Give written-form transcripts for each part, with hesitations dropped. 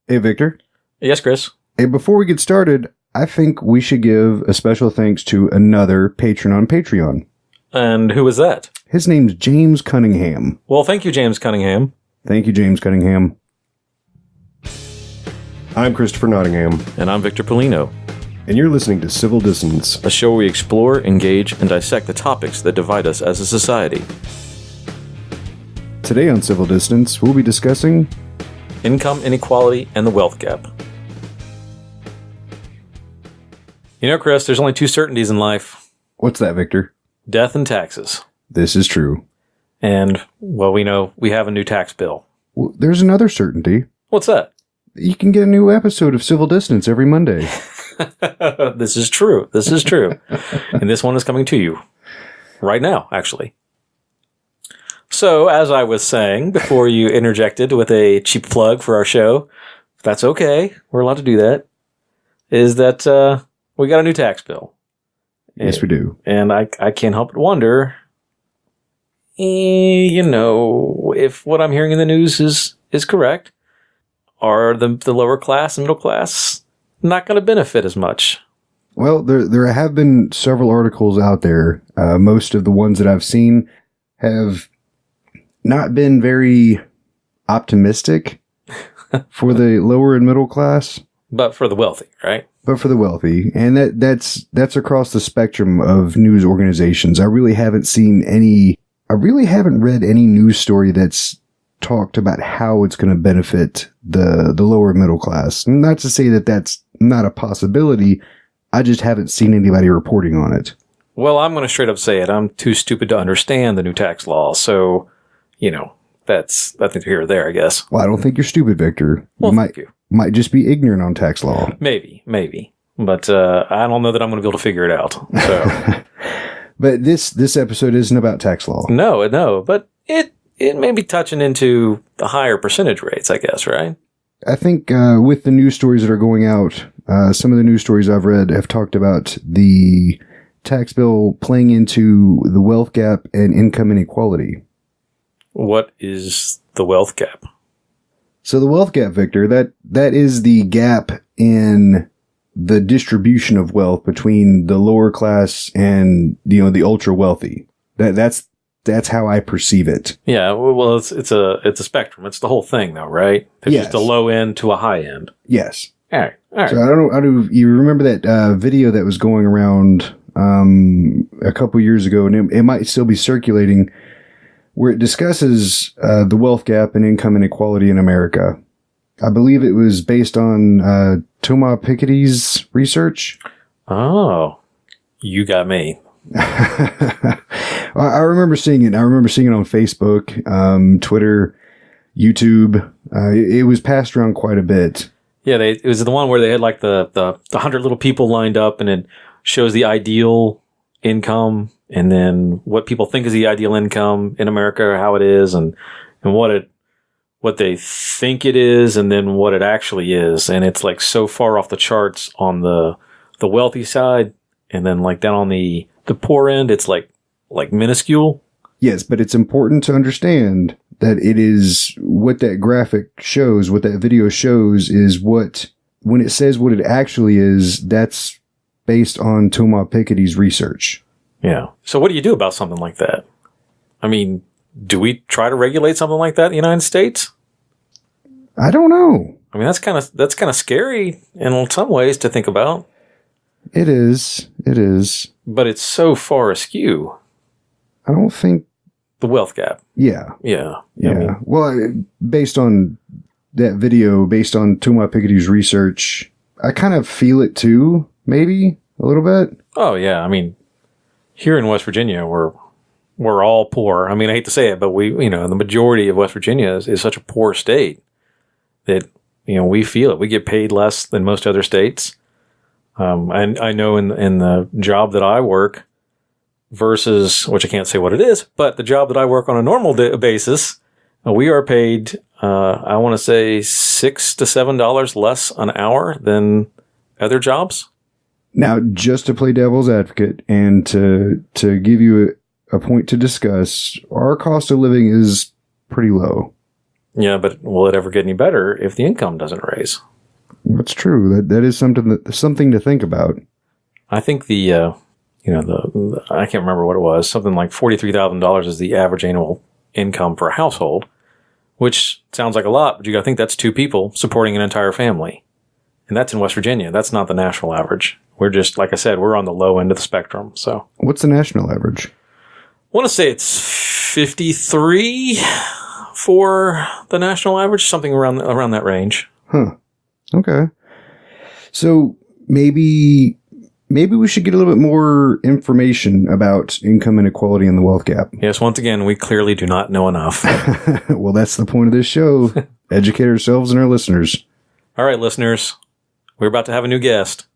Hey, Victor. Yes, Chris. Hey, before we get started, I think we should give a special thanks to another patron on Patreon. And who is that? His name's James Cunningham. Well, thank you, James Cunningham. Thank you, James Cunningham. I'm Christopher Nottingham. And I'm Victor Polino. And you're listening to Civil Dissonance, a show where we explore, engage, and dissect the topics that divide us as a society. Today on Civil Dissonance, we'll be discussing income inequality and the wealth gap. You know, Chris, there's only two certainties in life. What's that, Victor? Death and taxes. This is true. And, well, we know we have a new tax bill. Well, there's another certainty. What's that? You can get a new episode of Civil Dissonance every Monday. This is true. This is true. And this one is coming to you right now, actually. So, as I was saying before you interjected with a cheap plug for our show, if that's okay, we're allowed to do that, is that we got a new tax bill. Yes, we do. And I can't help but wonder, you know, if what I'm hearing in the news is correct, are the lower class and middle class not going to benefit as much? Well, there have been several articles out there. Most of the ones that I've seen have not been very optimistic for the lower and middle class. But for the wealthy, right? But for the wealthy. And that's across the spectrum of news organizations. I really haven't read any news story that's talked about how it's going to benefit the lower middle class. Not to say that that's not a possibility. I just haven't seen anybody reporting on it. Well, I'm going to straight up say it. I'm too stupid to understand the new tax law. So, you know, that's nothing here or there, I guess. Well, I don't think you're stupid, Victor. Well, thank you. Might just be ignorant on tax law. Maybe. But I don't know that I'm going to be able to figure it out. So. But this episode isn't about tax law. No. But it may be touching into the higher percentage rates, I guess, right? I think with the news stories that are going out, some of the news stories I've read have talked about the tax bill playing into the wealth gap and income inequality. What is the wealth gap? So the wealth gap, Victor, that is the gap in the distribution of wealth between the lower class and, you know, the ultra wealthy. That's how I perceive it. Yeah, well, it's a spectrum. It's the whole thing, though, right? There's just a low end to a high end. Yes. All right. So I don't know. You remember that video that was going around a couple years ago, and it might still be circulating, where it discusses the wealth gap and income inequality in America. I believe it was based on Thomas Piketty's research. Oh, you got me. I remember seeing it. I remember seeing it on Facebook, Twitter, YouTube. It was passed around quite a bit. Yeah, it was the one where they had like the 100 little people lined up, and it shows the ideal income, and then what people think is the ideal income in America, or how it is, and what they think it is, and then what it actually is. And it's like so far off the charts on the wealthy side, and then like down on the poor end, it's like minuscule. Yes, but it's important to understand that it is what that graphic shows, what that video shows is when it says what it actually is, that's based on Thomas Piketty's research. Yeah. So what do you do about something like that? I mean, do we try to regulate something like that in the United States? I don't know. I mean, that's kind of scary in some ways to think about. It is. But it's so far askew. I don't think the wealth gap. Yeah. I mean, well, based on that video, based on Thomas Piketty's research, I kind of feel it too, maybe a little bit. Oh yeah. I mean, here in West Virginia, we're all poor. I mean, I hate to say it, but the majority of West Virginia is such a poor state that, we feel it. We get paid less than most other states. And I know in the job that I work versus, which I can't say what it is, but the job that I work on a normal basis, we are paid, I want to say $6 to $7 less an hour than other jobs. Now, just to play devil's advocate and to give you a point to discuss, our cost of living is pretty low. Yeah, but will it ever get any better if the income doesn't raise? That's true. That is something to think about. I think I can't remember what it was. Something like $43,000 is the average annual income for a household, which sounds like a lot, but you got to think that's two people supporting an entire family. And that's in West Virginia. That's not the national average. We're just, like I said, we're on the low end of the spectrum. So, what's the national average? I want to say it's 53 for the national average, something around that range. Huh. Okay. So maybe we should get a little bit more information about income inequality and the wealth gap. Yes, once again, we clearly do not know enough. Well, that's the point of this show. Educate ourselves and our listeners. All right, listeners, we're about to have a new guest.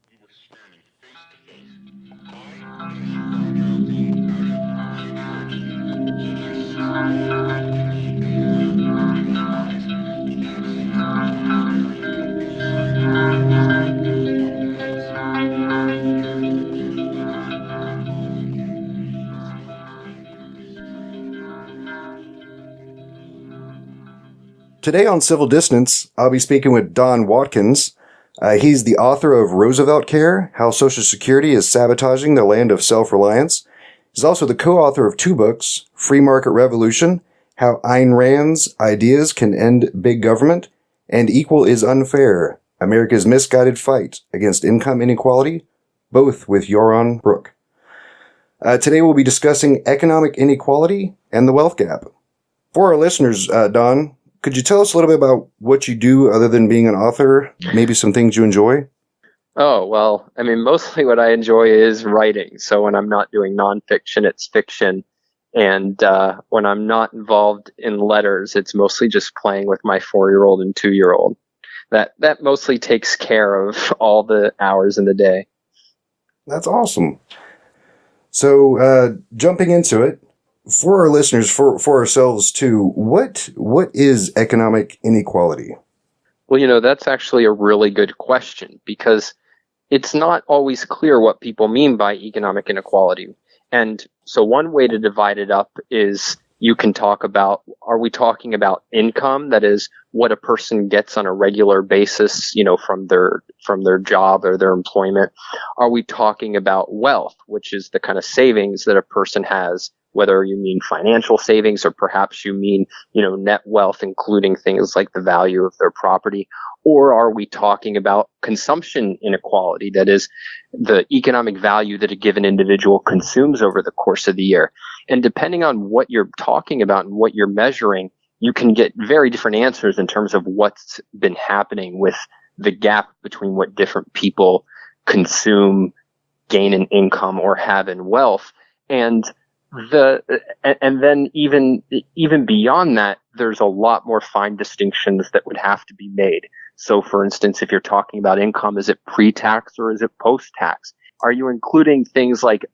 Today on Civil Distance, I'll be speaking with Don Watkins. He's the author of Roosevelt Care, How Social Security is Sabotaging the Land of Self-Reliance. He's also the co-author of two books, Free Market Revolution, How Ayn Rand's Ideas Can End Big Government, and Equal is Unfair, America's Misguided Fight Against Income Inequality, both with Yoron Brook. Today we'll be discussing economic inequality and the wealth gap. For our listeners, Don, could you tell us a little bit about what you do other than being an author? Maybe some things you enjoy? Oh, well, I mean, mostly what I enjoy is writing. So when I'm not doing nonfiction, it's fiction. And when I'm not involved in letters, it's mostly just playing with my 4-year-old and 2-year-old. That mostly takes care of all the hours in the day. That's awesome. So jumping into it, for our listeners, for ourselves too, what is economic inequality? Well, that's actually a really good question because it's not always clear what people mean by economic inequality. And so one way to divide it up is you can talk about, are we talking about income? That is what a person gets on a regular basis, from their job or their employment. Are we talking about wealth, which is the kind of savings that a person has, whether you mean financial savings or perhaps you mean, net wealth, including things like the value of their property? Or are we talking about consumption inequality? That is the economic value that a given individual consumes over the course of the year. And depending on what you're talking about and what you're measuring, you can get very different answers in terms of what's been happening with the gap between what different people consume, gain in income, or have in wealth. And then even beyond that, there's a lot more fine distinctions that would have to be made. So, for instance, if you're talking about income, is it pre-tax or is it post-tax? Are you including things like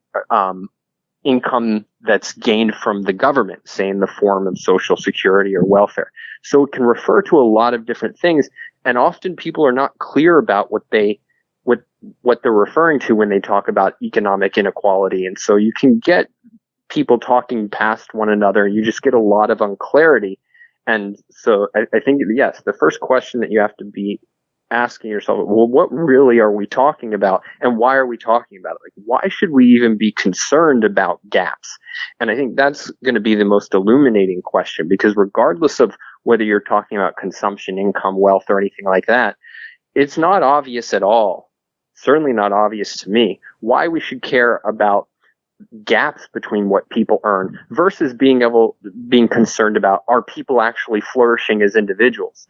income that's gained from the government, say in the form of Social Security or welfare? So it can refer to a lot of different things, and often people are not clear about what they're referring to when they talk about economic inequality, and so you can get people talking past one another, and you just get a lot of unclarity. And so I think, yes, the first question that you have to be asking yourself, well, what really are we talking about, and why are we talking about it? Like, why should we even be concerned about gaps? And I think that's going to be the most illuminating question, because regardless of whether you're talking about consumption, income, wealth, or anything like that, it's not obvious at all, certainly not obvious to me, why we should care about gaps between what people earn versus being concerned about, are people actually flourishing as individuals?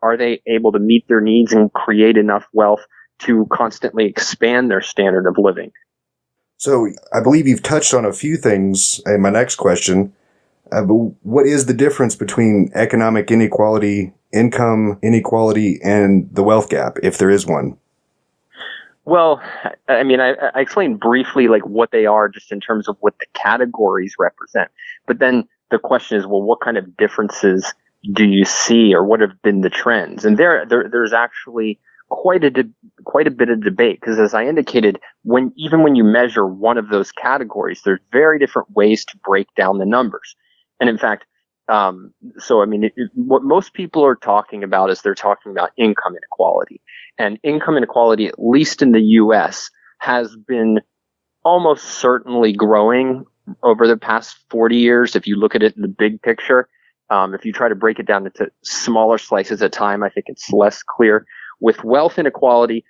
Are they able to meet their needs and create enough wealth to constantly expand their standard of living? So I believe you've touched on a few things in my next question, but what is the difference between economic inequality, income inequality, and the wealth gap, if there is one? Well, I mean, I explained briefly like what they are just in terms of what the categories represent. But then the question is, well, what kind of differences do you see, or what have been the trends? And there's actually quite a bit of debate, because as I indicated, when you measure one of those categories, there's very different ways to break down the numbers. And in fact, So, I mean, what most people are talking about is they're talking about income inequality. And income inequality, at least in the U.S., has been almost certainly growing over the past 40 years. If you look at it in the big picture, if you try to break it down into smaller slices at a time, I think it's less clear. With wealth inequality,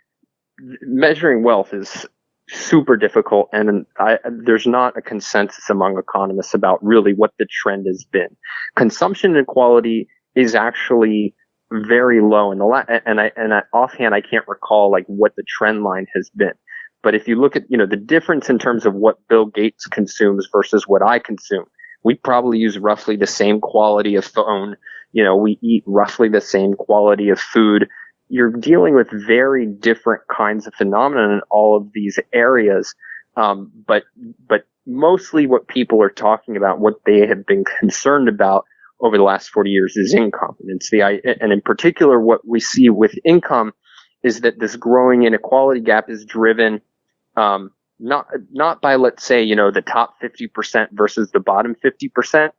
measuring wealth is super difficult, and there's not a consensus among economists about really what the trend has been. Consumption inequality is actually very low, and offhand I can't recall like what the trend line has been. But if you look at the difference in terms of what Bill Gates consumes versus what I consume, we probably use roughly the same quality of phone. We eat roughly the same quality of food. You're dealing with very different kinds of phenomena in all of these areas. But mostly what people are talking about, what they have been concerned about over the last 40 years is income. And in particular, what we see with income is that this growing inequality gap is driven, not by, let's say, the top 50% versus the bottom 50%,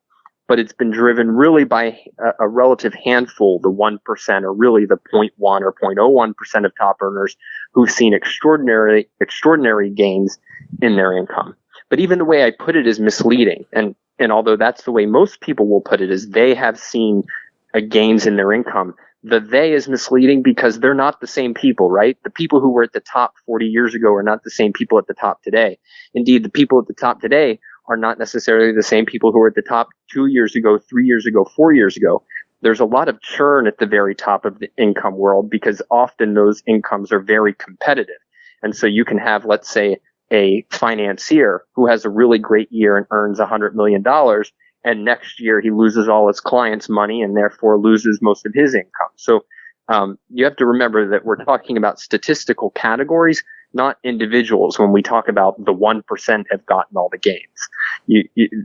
but it's been driven really by a relative handful, the 1%, or really the 0.1 or 0.01% of top earners who've seen extraordinary gains in their income. But even the way I put it is misleading. And although that's the way most people will put it, is they have seen gains in their income. The they is misleading because they're not the same people, right? The people who were at the top 40 years ago are not the same people at the top today. Indeed, the people at the top today are not necessarily the same people who were at the top 2 years ago, 3 years ago, 4 years ago. There's a lot of churn at the very top of the income world because often those incomes are very competitive. And so you can have, let's say, a financier who has a really great year and earns $100 million, and next year he loses all his clients' money and therefore loses most of his income. So you have to remember that we're talking about statistical categories, not individuals. When we talk about the 1% have gotten all the gains,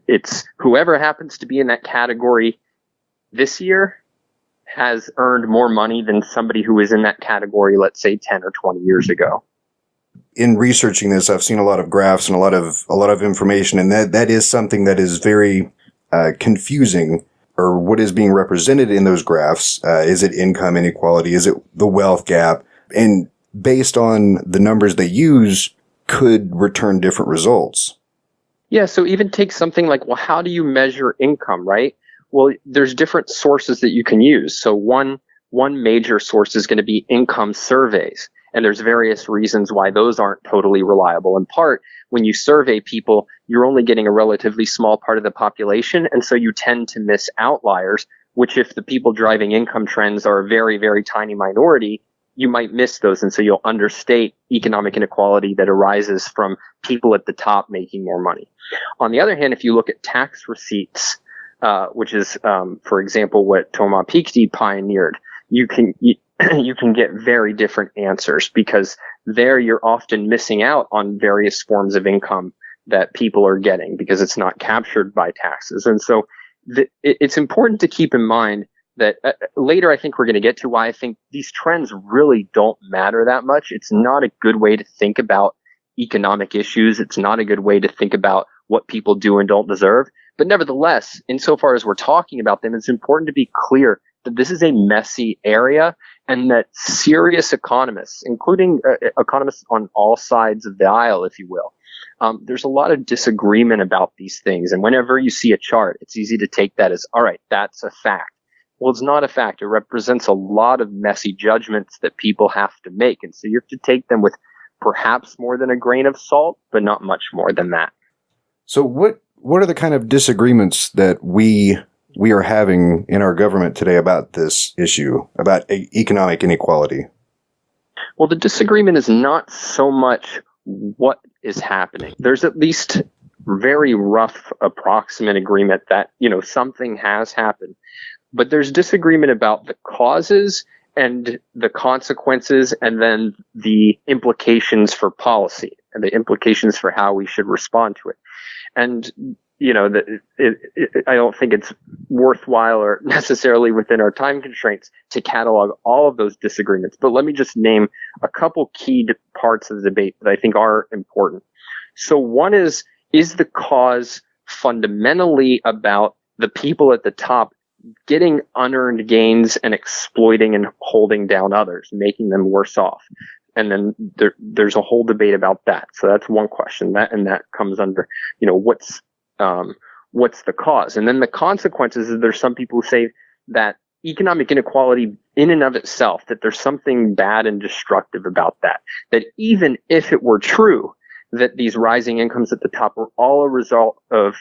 it's whoever happens to be in that category this year has earned more money than somebody who was in that category, let's say 10 or 20 years ago. In researching this, I've seen a lot of graphs and a lot of information, and that is something that is very confusing. Or what is being represented in those graphs? Is it income inequality? Is it the wealth gap? And based on the numbers they use, could return different results. Yeah, so even take something like, well, how do you measure income, right? Well, there's different sources that you can use. So one major source is going to be income surveys. And there's various reasons why those aren't totally reliable. In part, when you survey people, you're only getting a relatively small part of the population. And so you tend to miss outliers, which if the people driving income trends are a very, very tiny minority, you might miss those. And so you'll understate economic inequality that arises from people at the top making more money. On the other hand, if you look at tax receipts, which is, for example, what Thomas Piketty pioneered, you can get very different answers because there you're often missing out on various forms of income that people are getting because it's not captured by taxes. And so it's important to keep in mind that later I think we're going to get to why I think these trends really don't matter that much. It's not a good way to think about economic issues. It's not a good way to think about what people do and don't deserve. But nevertheless, insofar as we're talking about them, it's important to be clear that this is a messy area and that serious economists, including economists on all sides of the aisle, if you will, there's a lot of disagreement about these things. And whenever you see a chart, it's easy to take that as, all right, that's a fact. Well, it's not a fact. It represents a lot of messy judgments that people have to make. And so you have to take them with perhaps more than a grain of salt, but not much more than that. So what are the kind of disagreements that we are having in our government today about this issue, about economic inequality? Well, the disagreement is not so much what is happening. There's at least very rough approximate agreement that, something has happened. But there's disagreement about the causes and the consequences and then the implications for policy and the implications for how we should respond to it. And I don't think it's worthwhile or necessarily within our time constraints to catalog all of those disagreements. But let me just name a couple key parts of the debate that I think are important. So one is the cause fundamentally about the people at the top getting unearned gains and exploiting and holding down others, making them worse off. And then there's a whole debate about that. So that's one question. That comes under, what's the cause? And then the consequences is there's some people who say that economic inequality in and of itself, that there's something bad and destructive about that. That even if it were true that these rising incomes at the top were all a result of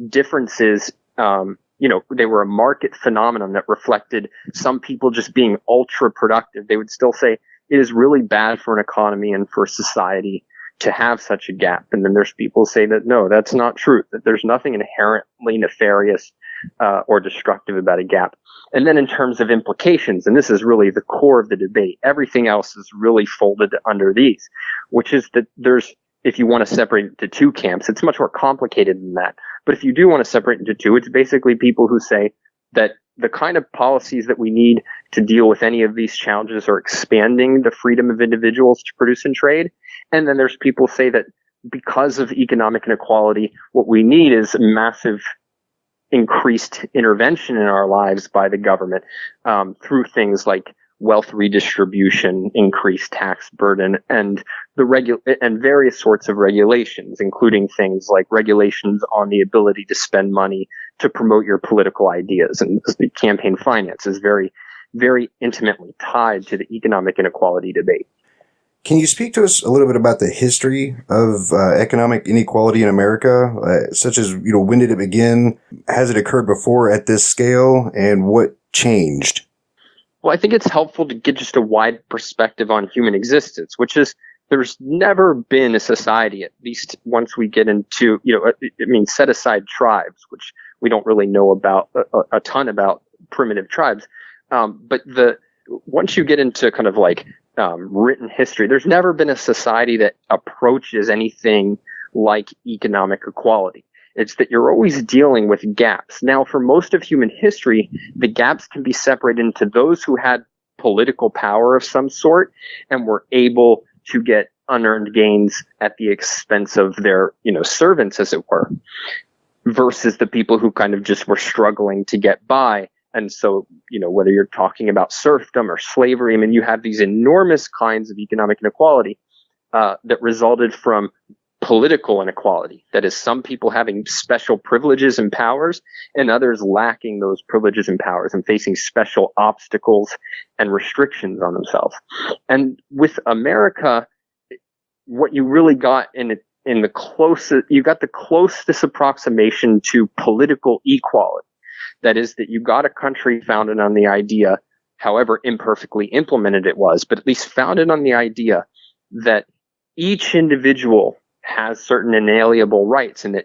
differences, they were a market phenomenon that reflected some people just being ultra productive, they would still say it is really bad for an economy and for society to have such a gap. And then there's people who say that no, that's not true, that there's nothing inherently nefarious or destructive about a gap. And then in terms of implications, and this is really the core of the debate, everything else is really folded under these, which is that if you want to separate it into two camps, it's much more complicated than that. But if you do want to separate into two, it's basically people who say that the kind of policies that we need to deal with any of these challenges are expanding the freedom of individuals to produce and trade. And then there's people who say that because of economic inequality, what we need is massive increased intervention in our lives by the government through things like wealth redistribution, increased tax burden, and and various sorts of regulations, including things like regulations on the ability to spend money to promote your political ideas. And the campaign finance is very, very intimately tied to the economic inequality debate. Can you speak to us a little bit about the history of economic inequality in America, such as, when did it begin? Has it occurred before at this scale? And what changed? Well, I think it's helpful to get just a wide perspective on human existence, which is there's never been a society, at least once we get into, set aside tribes, which we don't really know about a ton about primitive tribes. But once you get into kind of like written history, there's never been a society that approaches anything like economic equality. It's that you're always dealing with gaps. Now, for most of human history, the gaps can be separated into those who had political power of some sort and were able to get unearned gains at the expense of their, servants, as it were, versus the people who kind of just were struggling to get by. And so, whether you're talking about serfdom or slavery, I mean, you have these enormous kinds of economic inequality that resulted from political inequality. That is, some people having special privileges and powers and others lacking those privileges and powers and facing special obstacles and restrictions on themselves. And with America, what you really got you got the closest approximation to political equality. That is, that you got a country founded on the idea, however imperfectly implemented it was, but at least founded on the idea that each individual has certain inalienable rights, and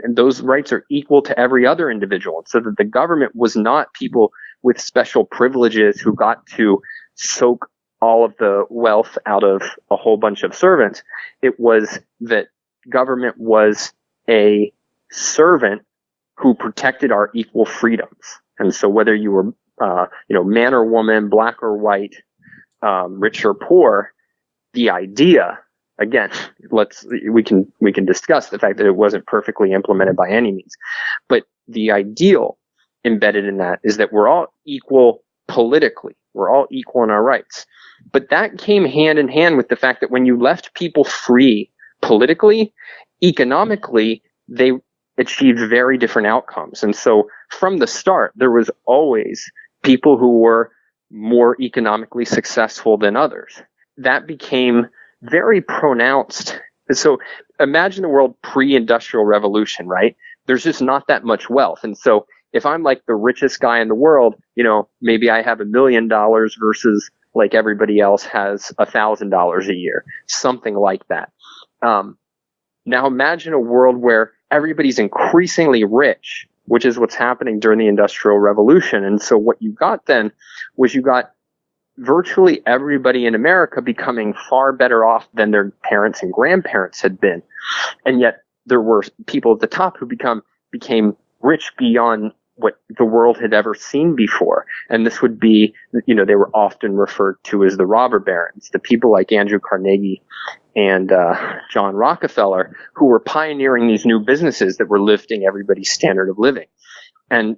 those rights are equal to every other individual. So that the government was not people with special privileges who got to soak all of the wealth out of a whole bunch of servants. It was that government was a servant who protected our equal freedoms. And so whether you were, man or woman, black or white, rich or poor, the idea, again, we can discuss the fact that it wasn't perfectly implemented by any means, but the ideal embedded in that is that we're all equal politically. We're all equal in our rights. But that came hand in hand with the fact that when you left people free politically, economically, they achieved very different outcomes. And so from the start, there was always people who were more economically successful than others. That became very pronounced. So imagine the world pre-industrial revolution, right? There's just not that much wealth. And so if I'm like the richest guy in the world, maybe I have $1 million versus like everybody else has $1,000 a year, something like that. Now imagine a world where everybody's increasingly rich, which is what's happening during the Industrial Revolution. And so what you got then was you got virtually everybody in America becoming far better off than their parents and grandparents had been. And yet there were people at the top who became rich beyond what the world had ever seen before. And this would be, they were often referred to as the robber barons, the people like Andrew Carnegie and John Rockefeller, who were pioneering these new businesses that were lifting everybody's standard of living. And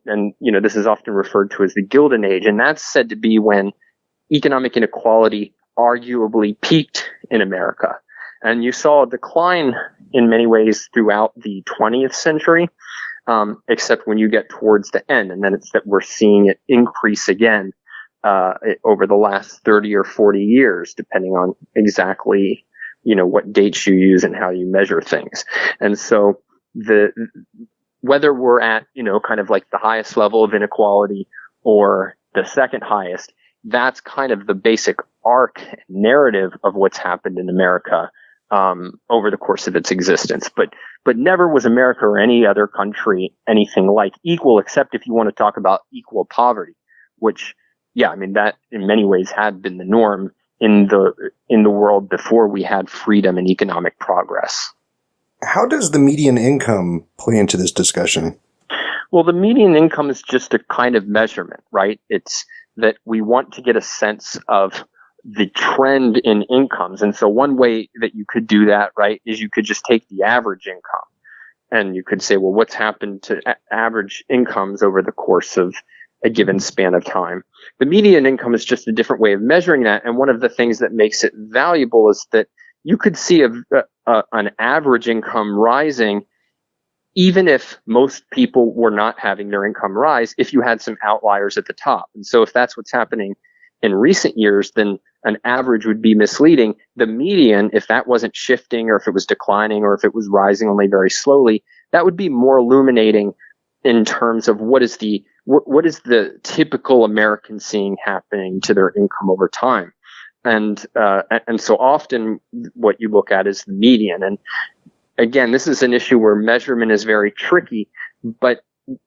this is often referred to as the Gilded Age, and that's said to be when economic inequality arguably peaked in America. And you saw a decline in many ways throughout the 20th century, except when you get towards the end, and then it's that we're seeing it increase again over the last 30 or 40 years, depending on exactly what dates you use and how you measure things. And so whether we're at kind of like the highest level of inequality or the second highest, that's kind of the basic arc narrative of what's happened in America over the course of its existence. But never was America or any other country anything like equal, except if you want to talk about equal poverty, which, that in many ways had been the norm in the world before we had freedom and economic progress. How does the median income play into this discussion? Well, the median income is just a kind of measurement, right? It's that we want to get a sense of the trend in incomes. And so one way that you could do that, right, is you could just take the average income and you could say, well, what's happened to average incomes over the course of a given span of time? The median income is just a different way of measuring that. And one of the things that makes it valuable is that you could see an average income rising even if most people were not having their income rise, if you had some outliers at the top. And so if that's what's happening in recent years, then an average would be misleading. The median, if that wasn't shifting or if it was declining or if it was rising only very slowly, that would be more illuminating in terms of what is the typical American seeing happening to their income over time. And so often what you look at is the median. And again, this is an issue where measurement is very tricky, but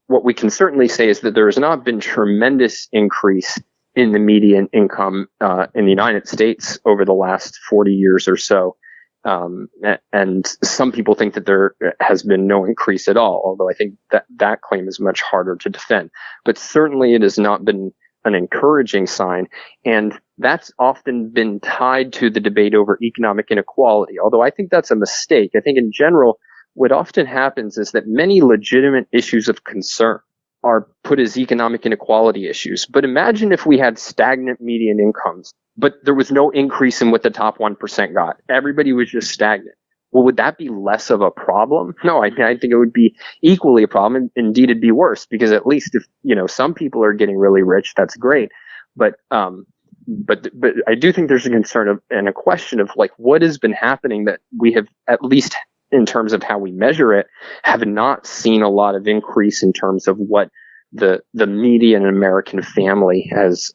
what we can certainly say is that there has not been tremendous increase in the median income in the United States over the last 40 years or so. And some people think that there has been no increase at all, although I think that claim is much harder to defend. But certainly it has not been an encouraging sign, and that's often been tied to the debate over economic inequality, although I think that's a mistake. I think in general, what often happens is that many legitimate issues of concern are put as economic inequality issues. But imagine if we had stagnant median incomes, but there was no increase in what the top 1% got. Everybody was just stagnant. Well, would that be less of a problem? No, I think it would be equally a problem. Indeed, it'd be worse, because at least if, some people are getting really rich, that's great. But I do think there's a concern of, and a question of, like, what has been happening that we have, at least in terms of how we measure it, have not seen a lot of increase in terms of what the median American family has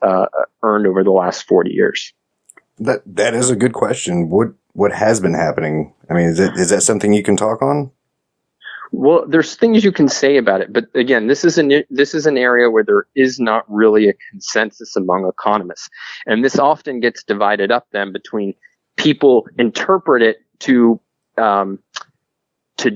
earned over the last 40 years. That is a good question. What has been happening? I mean, is that something you can talk on? Well, there's things you can say about it, but again, this is an area where there is not really a consensus among economists, and this often gets divided up then between people interpret it to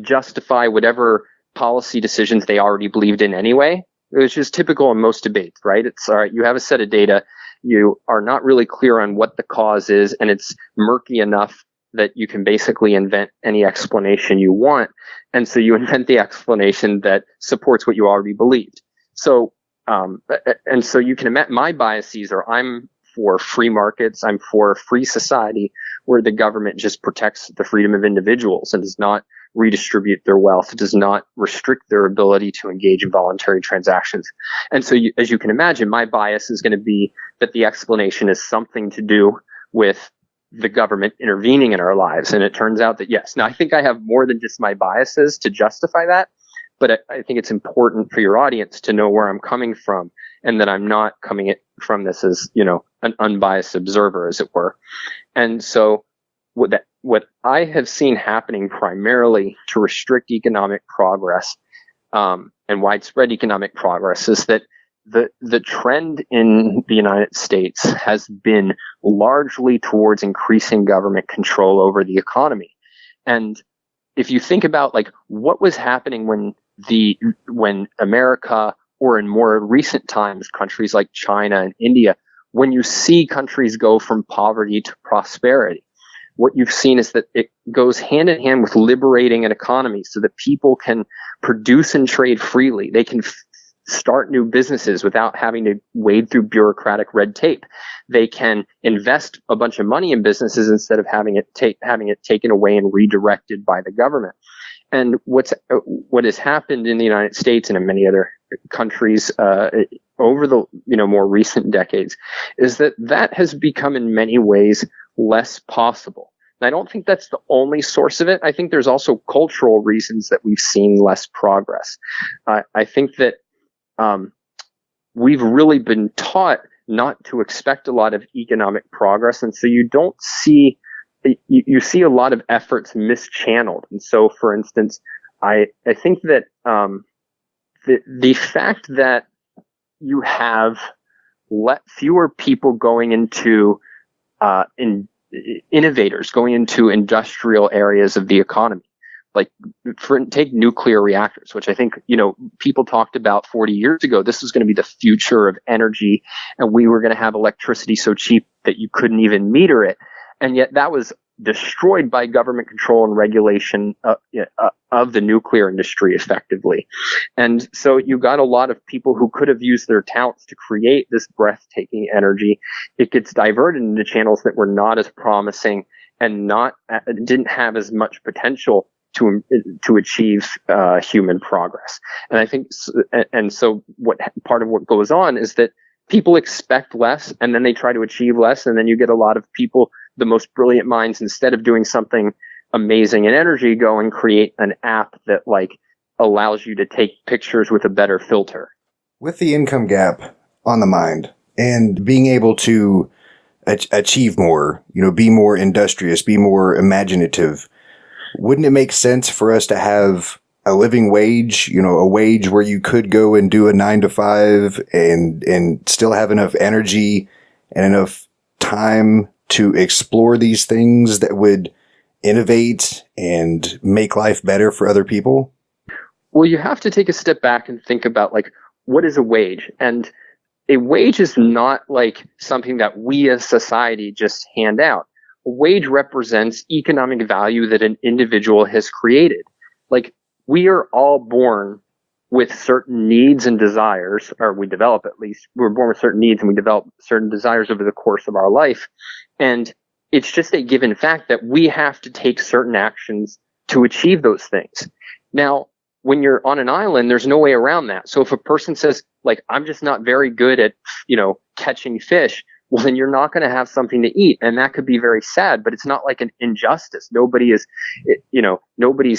justify whatever policy decisions they already believed in anyway, which is typical in most debates, right? It's all right, you have a set of data, you are not really clear on what the cause is, and it's murky enough that you can basically invent any explanation you want. And so you invent the explanation that supports what you already believed. So, and so you can imagine my biases are, I'm for free markets. I'm for a free society where the government just protects the freedom of individuals and does not redistribute their wealth. It does not restrict their ability to engage in voluntary transactions. And so as you can imagine, my bias is going to be that the explanation is something to do with the government intervening in our lives. And it turns out that yes. Now, I think I have more than just my biases to justify that, but I think it's important for your audience to know where I'm coming from, and that I'm not coming from this as, an unbiased observer, as it were. And so what I have seen happening primarily to restrict economic progress, and widespread economic progress, is that the trend in the United States has been largely towards increasing government control over the economy. And if you think about, like, what was happening when America, or in more recent times, countries like China and India, when you see countries go from poverty to prosperity, what you've seen is that it goes hand in hand with liberating an economy so that people can produce and trade freely. They can start new businesses without having to wade through bureaucratic red tape. They can invest a bunch of money in businesses instead of having it taken away and redirected by the government. And what has happened in the United States and in many other countries over the more recent decades is that has become in many ways less possible. And I don't think that's the only source of it. I think there's also cultural reasons that we've seen less progress. I think that we've really been taught not to expect a lot of economic progress, and so you don't see you see a lot of efforts mischanneled. And so, for instance, I think that the fact that you have fewer people going into innovators going into industrial areas of the economy, like take nuclear reactors, which I think people talked about 40 years ago. This was going to be the future of energy, and we were going to have electricity so cheap that you couldn't even meter it. And yet that was destroyed by government control and regulation of the nuclear industry effectively. And so you got a lot of people who could have used their talents to create this breathtaking energy. It gets diverted into channels that were not as promising and didn't have as much potential to achieve human progress. And I think, and so part of what goes on is that people expect less, and then they try to achieve less, and then you get a lot of people, the most brilliant minds, instead of doing something amazing in energy, go and create an app that allows you to take pictures with a better filter. With the income gap on the mind and being able to achieve more, be more industrious, be more imaginative, wouldn't it make sense for us to have a living wage, a wage where you could go and do a 9 to 5 and still have enough energy and enough time to explore these things that would innovate and make life better for other people? Well, you have to take a step back and think about what is a wage? And a wage is not something that we as society just hand out. A wage represents economic value that an individual has created. We are all born with certain needs and desires, or we develop at least. We're born with certain needs and we develop certain desires over the course of our life. And it's just a given fact that we have to take certain actions to achieve those things. Now, when you're on an island, there's no way around that. So if a person says, I'm just not very good at, catching fish, well, then you're not going to have something to eat. And that could be very sad, but it's not like an injustice. Nobody's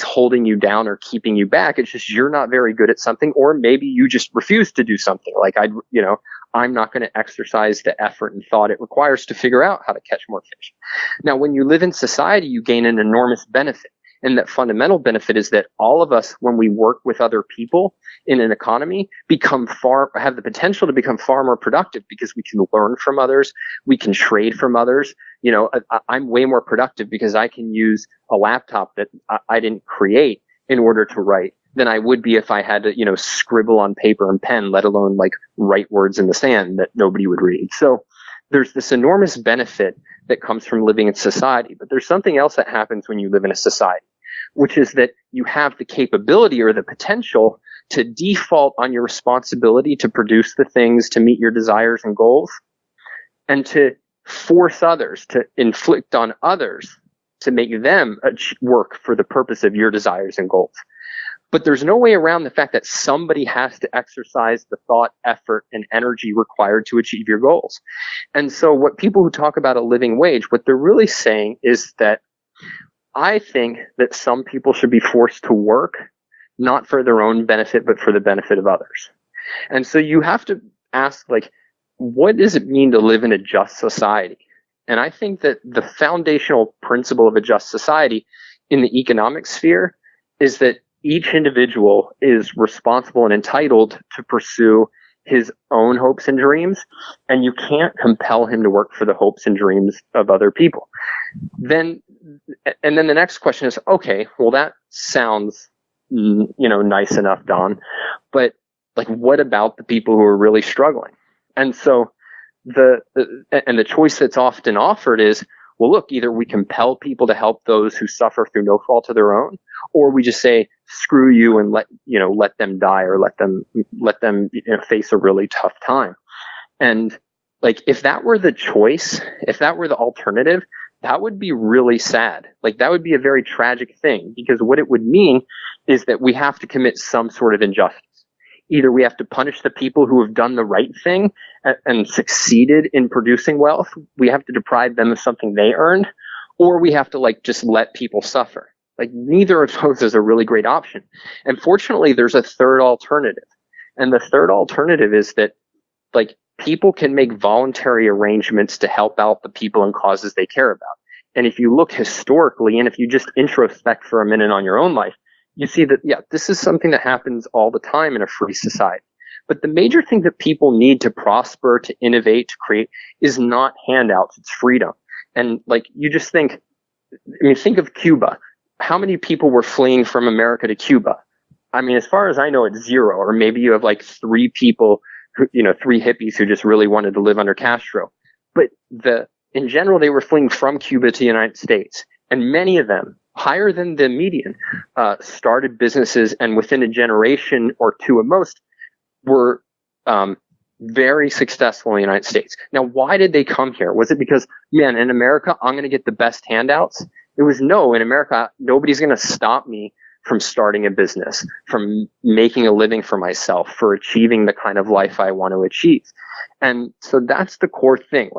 holding you down or keeping you back. It's just you're not very good at something, or maybe you just refuse to do something. I'm not going to exercise the effort and thought it requires to figure out how to catch more fish. Now, when you live in society, you gain an enormous benefit. And that fundamental benefit is that all of us, when we work with other people in an economy, have the potential to become far more productive because we can learn from others. We can trade from others. I'm way more productive because I can use a laptop that I didn't create in order to write than I would be if I had to, scribble on paper and pen, let alone write words in the sand that nobody would read. So there's this enormous benefit that comes from living in society. But there's something else that happens when you live in a society, which is that you have the capability or the potential to default on your responsibility to produce the things to meet your desires and goals, and to force others, to inflict on others, to make them work for the purpose of your desires and goals. But there's no way around the fact that somebody has to exercise the thought, effort, and energy required to achieve your goals. And so what people who talk about a living wage, what they're really saying is that I think that some people should be forced to work, not for their own benefit, but for the benefit of others. And so you have to ask, what does it mean to live in a just society? And I think that the foundational principle of a just society in the economic sphere is that each individual is responsible and entitled to pursue his own hopes and dreams, and you can't compel him to work for the hopes and dreams of other people. And then the next question is, okay, well, that sounds, nice enough, Don, but what about the people who are really struggling? And so the choice that's often offered is, well, look, either we compel people to help those who suffer through no fault of their own, or we just say, screw you and let them die, or let them face a really tough time. And like, if that were the choice, if that were the alternative, that would be really sad. Like, that would be a very tragic thing, because what it would mean is that we have to commit some sort of injustice. Either we have to punish the people who have done the right thing and succeeded in producing wealth. We have to deprive them of something they earned, or we have to just let people suffer. Like, neither of those is a really great option. And fortunately, there's a third alternative. And the third alternative is that people can make voluntary arrangements to help out the people and causes they care about. And if you look historically, and if you just introspect for a minute on your own life, you see that, this is something that happens all the time in a free society. But the major thing that people need to prosper, to innovate, to create is not handouts, it's freedom. And you just think of Cuba. How many people were fleeing from America to Cuba? I mean, as far as I know, it's zero, or maybe you have 3 people who, 3 hippies who just really wanted to live under Castro. But in general, they were fleeing from Cuba to the United States. And many of them, higher than the median, started businesses, and within a generation or two at most, were very successful in the United States. Now, why did they come here? Was it because, man, in America, I'm going to get the best handouts? It was no, in America, nobody's going to stop me from starting a business, from making a living for myself, for achieving the kind of life I want to achieve. And so that's the core thing.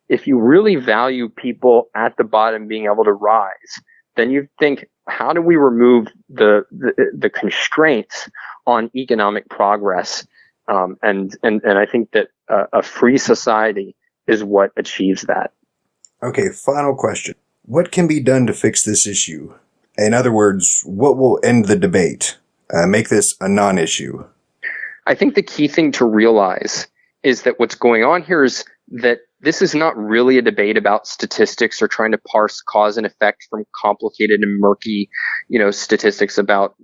If you really value people at the bottom being able to rise, then you think, how do we remove the constraints on economic progress? And I think that a free society is what achieves that. Okay, final question. What can be done to fix this issue? In other words, what will end the debate? Make this a non-issue? I think the key thing to realize is that what's going on here is that this is not really a debate about statistics or trying to parse cause and effect from complicated and murky, statistics about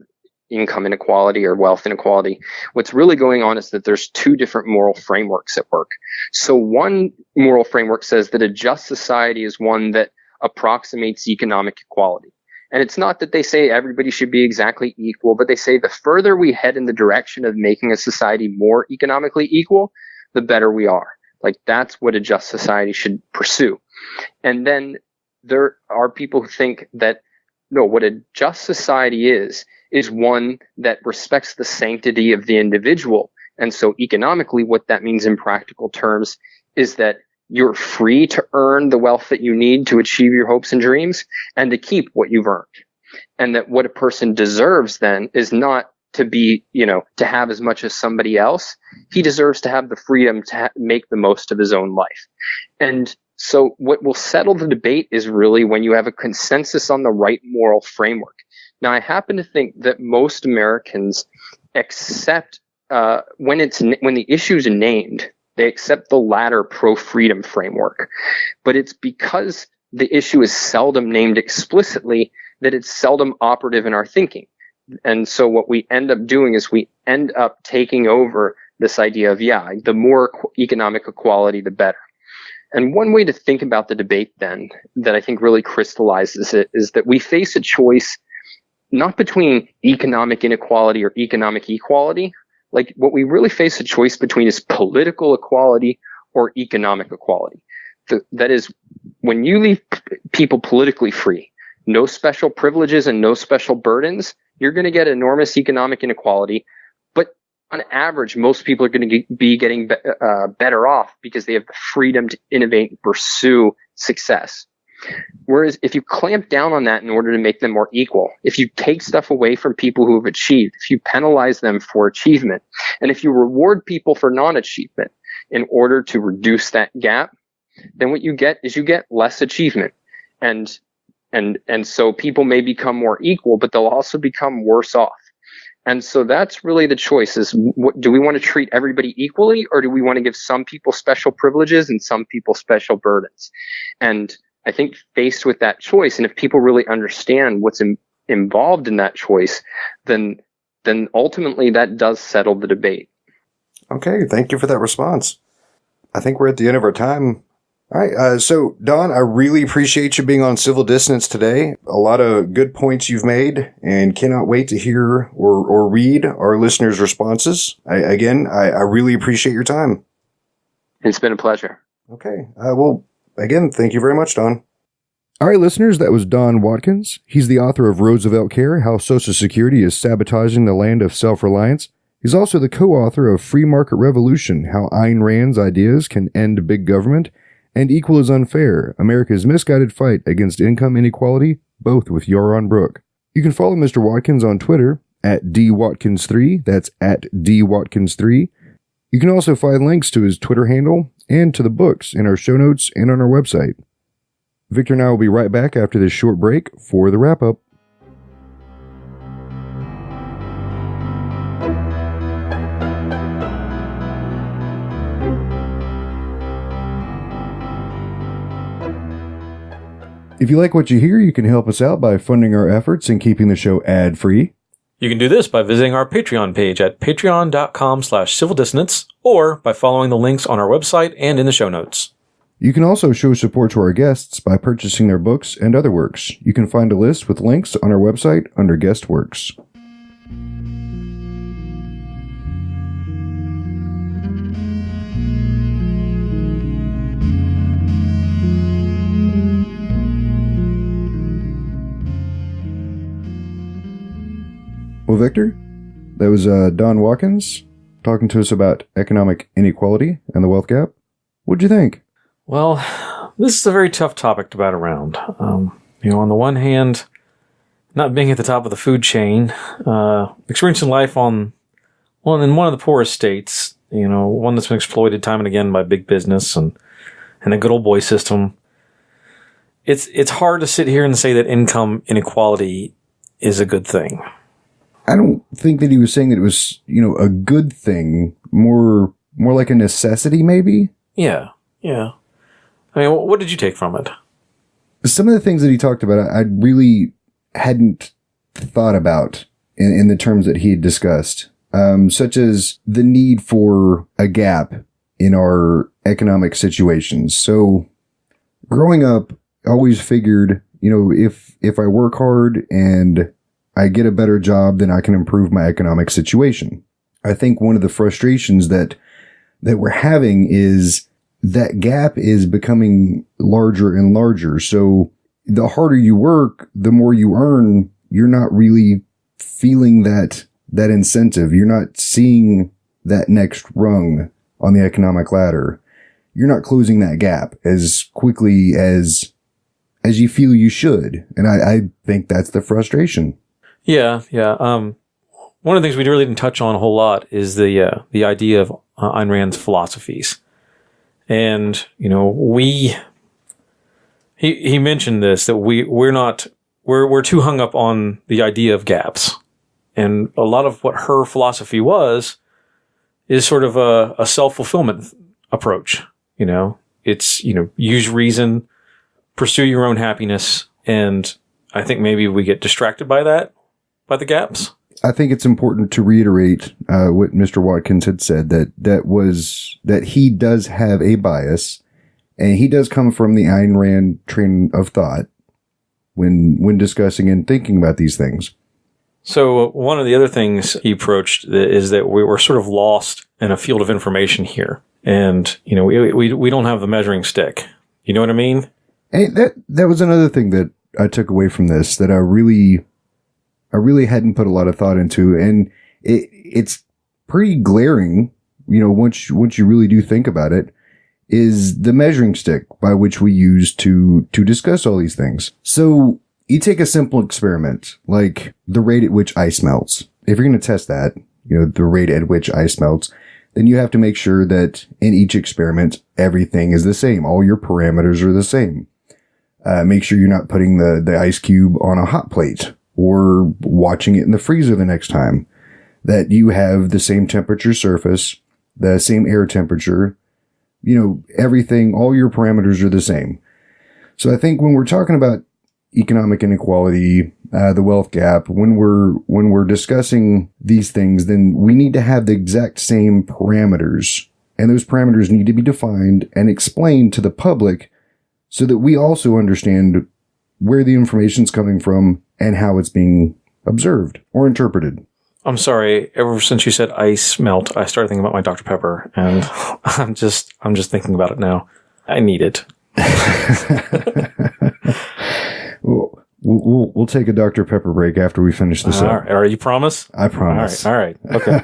income inequality or wealth inequality. What's really going on is that there's 2 different moral frameworks at work. So one moral framework says that a just society is one that approximates economic equality. And it's not that they say everybody should be exactly equal, but they say the further we head in the direction of making a society more economically equal, the better we are. That's what a just society should pursue. And then there are people who think that, no, what a just society is one that respects the sanctity of the individual. And so economically, what that means in practical terms is that you're free to earn the wealth that you need to achieve your hopes and dreams, and to keep what you've earned. And that what a person deserves then is not to be, to have as much as somebody else. He deserves to have the freedom to make the most of his own life. And so what will settle the debate is really when you have a consensus on the right moral framework. Now, I happen to think that most Americans accept, when the issue is named, they accept the latter pro-freedom framework. But it's because the issue is seldom named explicitly that it's seldom operative in our thinking. And so what we end up doing is we end up taking over this idea of, the more economic equality, the better. And one way to think about the debate then that I think really crystallizes it is that we face a choice not between economic inequality or economic equality. What we really face a choice between is political equality or economic equality. That is, when you leave people politically free, no special privileges and no special burdens, you're going to get enormous economic inequality. But on average, most people are going to be getting better off because they have the freedom to innovate and pursue success. Whereas if you clamp down on that in order to make them more equal, if you take stuff away from people who have achieved, if you penalize them for achievement, and if you reward people for non-achievement in order to reduce that gap, then what you get is you get less achievement. And so people may become more equal, but they'll also become worse off. And so that's really the choice is, do we want to treat everybody equally, or do we want to give some people special privileges and some people special burdens? And I think faced with that choice, and if people really understand what's involved in that choice, then ultimately that does settle the debate. Okay, thank you for that response. I think we're at the end of our time. All right. So, Don, I really appreciate you being on Civil Dissonance today. A lot of good points you've made, and cannot wait to hear or read our listeners' responses. I really appreciate your time. It's been a pleasure. Okay. Well, again, thank you very much, Don. All right, listeners, that was Don Watkins. He's the author of Roosevelt Care, How Social Security is Sabotaging the Land of Self-Reliance. He's also the co-author of Free Market Revolution, How Ayn Rand's Ideas Can End Big Government, and Equal is Unfair, America's Misguided Fight Against Income Inequality, both with Yoron Brook. You can follow Mr. Watkins on Twitter at DWatkins3, that's at DWatkins3. You can also find links to his Twitter handle and to the books in our show notes and on our website. Victor and I will be right back after this short break for the wrap-up. If you like what you hear, you can help us out by funding our efforts and keeping the show ad-free. You can do this by visiting our Patreon page at patreon.com/civildissonance or by following the links on our website and in the show notes. You can also show support to our guests by purchasing their books and other works. You can find a list with links on our website under Guest Works. Well, Victor, that was Don Watkins talking to us about economic inequality and the wealth gap. What'd you think? Well, this is a very tough topic to bat around. On the one hand, not being at the top of the food chain, experiencing life in one of the poorest states, one that's been exploited time and again by big business and a good old boy system. It's hard to sit here and say that income inequality is a good thing. I don't think that he was saying that it was, a good thing, more like a necessity, maybe. Yeah. I mean, what did you take from it? Some of the things that he talked about, I really hadn't thought about in the terms that he had discussed, such as the need for a gap in our economic situations. So growing up, I always figured, if I work hard and I get a better job, then I can improve my economic situation. I think one of the frustrations that we're having is that gap is becoming larger and larger. So the harder you work, the more you earn, you're not really feeling that incentive. You're not seeing that next rung on the economic ladder. You're not closing that gap as quickly as you feel you should. And I think that's the frustration. Yeah. One of the things we really didn't touch on a whole lot is the idea of Ayn Rand's philosophies. And, he mentioned this, that we're too hung up on the idea of gaps. And a lot of what her philosophy is sort of a self-fulfillment approach. It's, use reason, pursue your own happiness. And I think maybe we get distracted by the gaps. I think it's important to reiterate what Mr. Watkins had said, that he does have a bias, and he does come from the Ayn Rand train of thought when discussing and thinking about these things. So one of the other things he approached is that we were sort of lost in a field of information here, and we don't have the measuring stick. You know what I mean? And that was another thing that I took away from this that I really hadn't put a lot of thought into, and it's pretty glaring, once you really do think about it, is the measuring stick by which we use to discuss all these things. So you take a simple experiment, like the rate at which ice melts. If you're going to test that, the rate at which ice melts, then you have to make sure that in each experiment, everything is the same. All your parameters are the same. Make sure you're not putting the ice cube on a hot plate or watching it in the freezer the next time, that you have the same temperature surface, the same air temperature, everything, all your parameters are the same. So I think when we're talking about economic inequality, the wealth gap, when we're discussing these things, then we need to have the exact same parameters And those parameters need to be defined and explained to the public so that we also understand where the information's coming from and how it's being observed or interpreted. I'm sorry. Ever since you said ice melt, I started thinking about my Dr. Pepper, and I'm just thinking about it now. I need it. We'll take a Dr. Pepper break after we finish this up. All right. Are you promise? I promise. All right. Okay.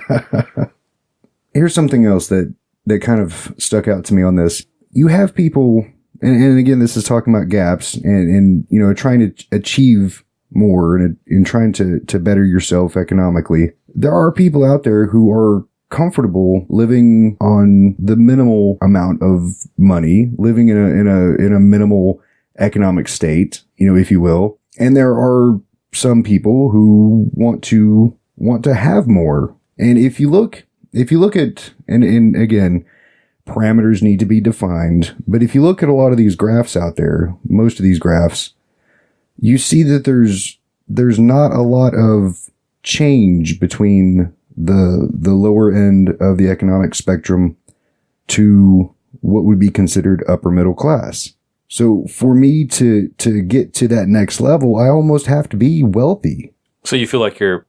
Here's something else that kind of stuck out to me on this. You have people, and again, this is talking about gaps and trying to achieve more and trying to better yourself economically. There are people out there who are comfortable living on the minimal amount of money, living in a minimal economic state, if you will. And there are some people who want to have more. And if you look at, and again, parameters need to be defined, but if you look at a lot of these graphs out there, most of these graphs, you see that there's not a lot of change between the lower end of the economic spectrum to what would be considered upper middle class. So for me to get to that next level, I almost have to be wealthy. So you feel like you're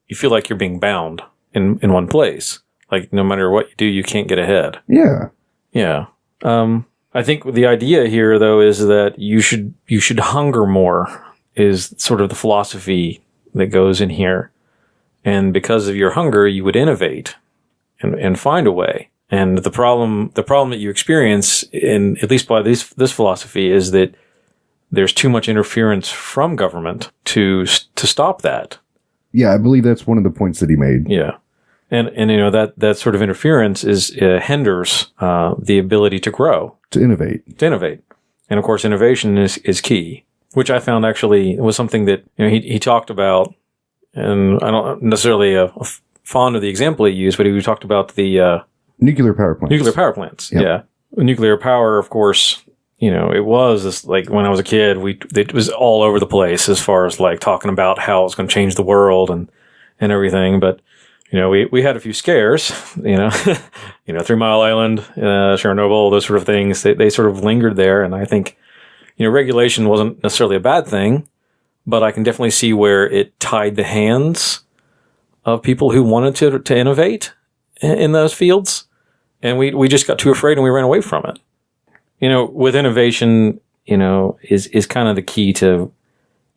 being bound in one place. Like no matter what you do, you can't get ahead. Yeah. Yeah. I think the idea here though is that you should hunger more is sort of the philosophy that goes in here. And because of your hunger, you would innovate and find a way. And the problem that you experience in, at least by this philosophy, is that there's too much interference from government to stop that. Yeah, I believe that's one of the points that he made. Yeah. And that sort of interference hinders the ability to grow. To innovate. And of course, innovation is key, which I found actually was something that he talked about, and I don't necessarily fond of the example he used, but he talked about the nuclear power plants. Yep. Yeah. Nuclear power, of course, it was this, like when I was a kid, it was all over the place as far as like talking about how it's going to change the world and everything. But, we had a few scares, 3 Mile Island, Chernobyl, those sort of things. They sort of lingered there. And I think, regulation wasn't necessarily a bad thing, but I can definitely see where it tied the hands of people who wanted to innovate in those fields. And we just got too afraid and we ran away from it. With innovation, is kind of the key to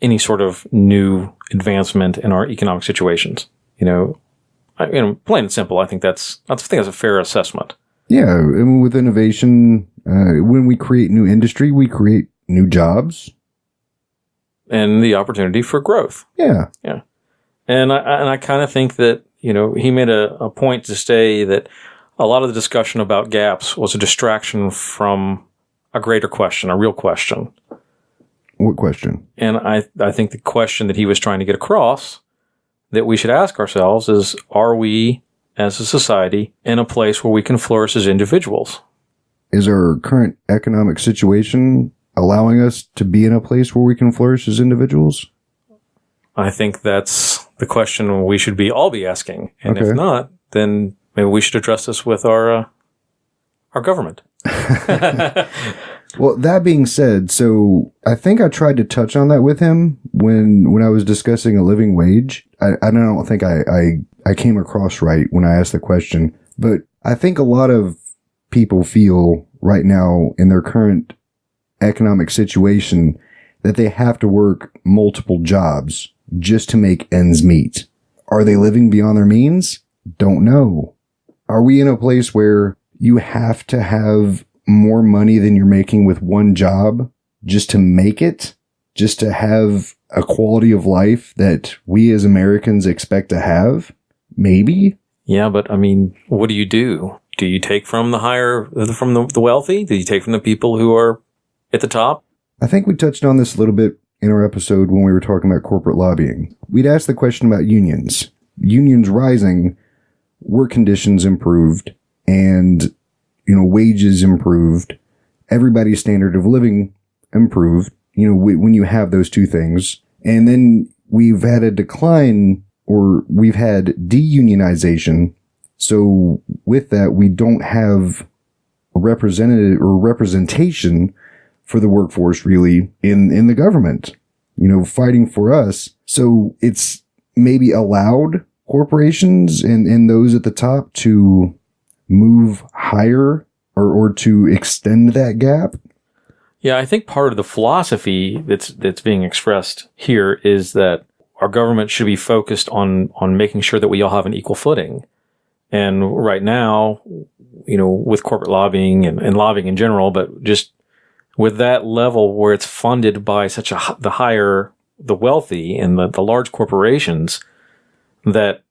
any sort of new advancement in our economic situations. Plain and simple, I think that's a fair assessment. Yeah. And with innovation, when we create new industry, we create new jobs. And the opportunity for growth. Yeah. Yeah. And I kind of think that, he made a point to say that a lot of the discussion about gaps was a distraction from a greater question, a real question. What question? And I think the question that he was trying to get across that we should ask ourselves is, are we, as a society, in a place where we can flourish as individuals? Is our current economic situation allowing us to be in a place where we can flourish as individuals? I think that's the question we should all be asking. And Okay. If not, then maybe we should address this with our government. Well, that being said, so I think I tried to touch on that with him when I was discussing a living wage. I don't think I came across right when I asked the question, but I think a lot of people feel right now in their current economic situation that they have to work multiple jobs just to make ends meet. Are they living beyond their means? Don't know. Are we in a place where you have to have more money than you're making with one job just to make it, just to have a quality of life that we as Americans expect to have? Maybe. Yeah, but I mean, what do you do? Do you take from the wealthy? Do you take from the people who are at the top? I think we touched on this a little bit in our episode when we were talking about corporate lobbying. We'd asked the question about unions. Unions rising, work conditions improved, and wages improved, everybody's standard of living improved, when you have those two things. And then we've had a decline, or we've had deunionization. So with that, we don't have representative or representation for the workforce really in the government, fighting for us. So it's maybe allowed corporations and those at the top to move higher or to extend that gap. Yeah, I think part of the philosophy that's being expressed here is that our government should be focused on making sure that we all have an equal footing. And right now, with corporate lobbying and lobbying in general, but just with that level where it's funded by the wealthy and the large corporations, that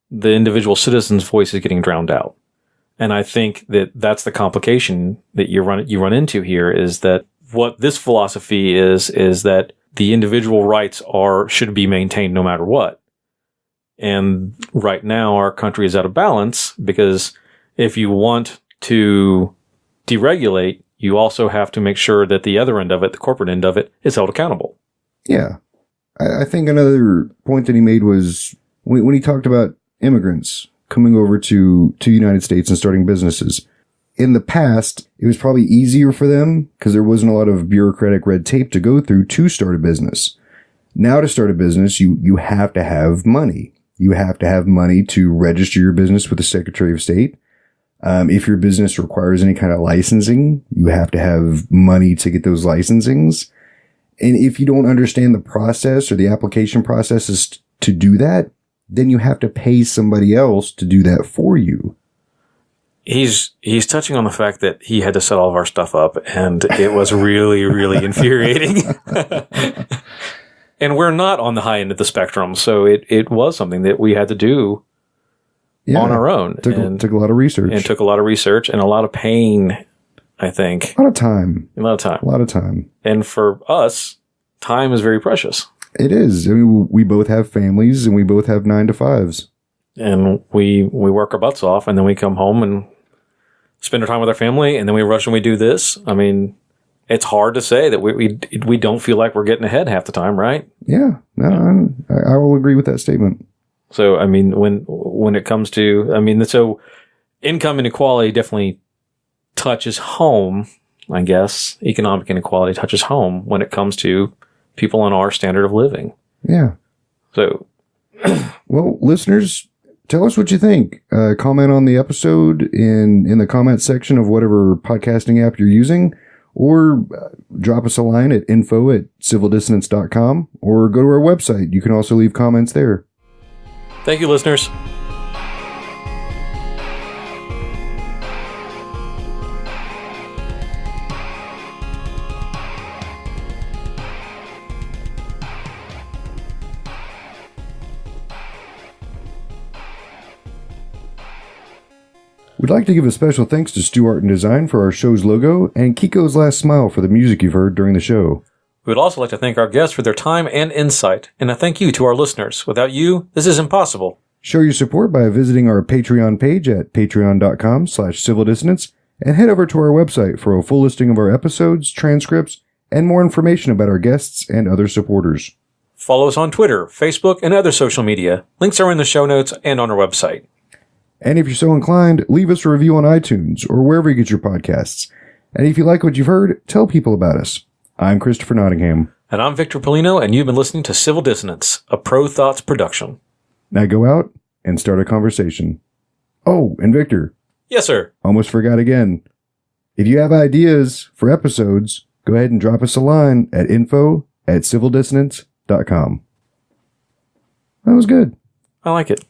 the individual citizen's voice is getting drowned out. And I think that that's the complication that you run into here, is that what this philosophy is that the individual rights should be maintained no matter what. And right now our country is out of balance, because if you want to deregulate, you also have to make sure that the other end of it, the corporate end of it, is held accountable. Yeah. I think another point that he made was when he talked about immigrants coming over to the United States and starting businesses. In the past, it was probably easier for them because there wasn't a lot of bureaucratic red tape to go through to start a business. Now to start a business, you have to have money. You have to have money to register your business with the Secretary of State. If your business requires any kind of licensing, you have to have money to get those licensings. And if you don't understand the process or the application processes to do that, then you have to pay somebody else to do that for you. He's touching on the fact that he had to set all of our stuff up, and it was really, really infuriating. And we're not on the high end of the spectrum, so it was something that we had to do on our own. Took a lot of research. And took a lot of research and a lot of pain, I think. A lot of time. A lot of time. And for us, time is very precious. It is. I mean, we both have families and we both have 9-to-5s. And we work our butts off, and then we come home and spend our time with our family, and then we rush and we do this. I mean, it's hard to say that we don't feel like we're getting ahead half the time, right? Yeah. No, I will agree with that statement. So, I mean, when it comes to, so income inequality definitely touches home, I guess. Economic inequality touches home when it comes to people on our standard of living. Yeah. So, well, listeners, tell us what you think. Comment on the episode in the comment section of whatever podcasting app you're using, or drop us a line at info@civildissonance.com, or go to our website. You can also leave comments there. Thank you, listeners. We'd like to give a special thanks to Stu Art and Design for our show's logo, and Kiko's Last Smile for the music you've heard during the show. We would also like to thank our guests for their time and insight, and a thank you to our listeners. Without you, this is impossible. Show your support by visiting our Patreon page at patreon.com/civildissonance, and head over to our website for a full listing of our episodes, transcripts, and more information about our guests and other supporters. Follow us on Twitter, Facebook, and other social media. Links are in the show notes and on our website. And if you're so inclined, leave us a review on iTunes or wherever you get your podcasts. And if you like what you've heard, tell people about us. I'm Christopher Nottingham. And I'm Victor Polino, and you've been listening to Civil Dissonance, a Pro Thoughts production. Now go out and start a conversation. Oh, and Victor. Yes, sir. Almost forgot again. If you have ideas for episodes, go ahead and drop us a line at info@civildissonance.com. That was good. I like it.